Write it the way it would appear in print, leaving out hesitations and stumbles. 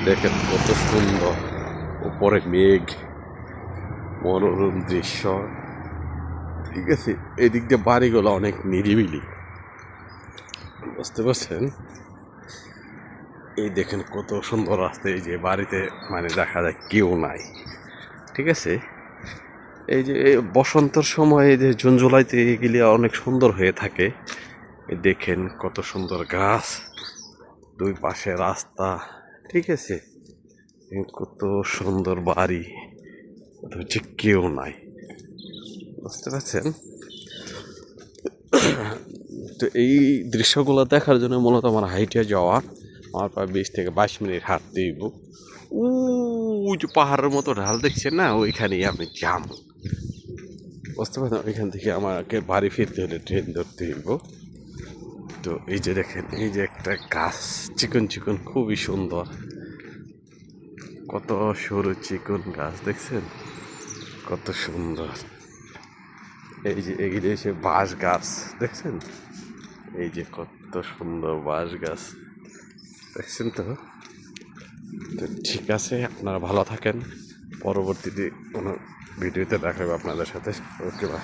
দেখেন কত সুন্দর, উপরে মেঘ, মনোরম দৃশ্য। ঠিক আছে, এদিক দিয়ে বাড়িগুলো অনেক নিরিবিলি, বুঝতে পারছেন? এই দেখেন কত সুন্দর রাস্তা, এই যে বাড়িতে মানে দেখা যায় কেউ নাই। ঠিক আছে, এই যে বসন্তের সময় এই যে জুন জুলাইতে এগুলি অনেক সুন্দর হয়ে থাকে। এই দেখেন কত সুন্দর গাছ, দুই পাশে রাস্তা। ঠিক আছে, কত সুন্দর বাড়ি, হচ্ছে কেউ নাই, বুঝতে পারছেন? তো এই দৃশ্যগুলো দেখার জন্য মূলত আমার হাইটে যাওয়া, আমার প্রায় 20 থেকে 22 মিনিট হাঁটতে হইব। ওই যে পাহাড়ের মতো ঢাল দেখছেন না, ওইখানেই আমি যাম, বুঝতে পারছেন? ওইখান থেকে আমাকে বাড়ি ফিরতে হলে ট্রেন ধরতে হইব। তো এই যে দেখেন, এই যে একটা গাছ, চিকন চিকন, খুবই সুন্দর, কত সরু চিকন গাছ দেখছেন, কত সুন্দর। এই যে এগুলি এসে বাঁশ গাছ দেখছেন, এই যে কত সুন্দর বাঁশ গাছ দেখছেন। তো তো ঠিক আছে, আপনারা ভালো থাকেন, পরবর্তীতে কোনো ভিডিওতে দেখা হবে আপনাদের সাথে। ওকে, বাই।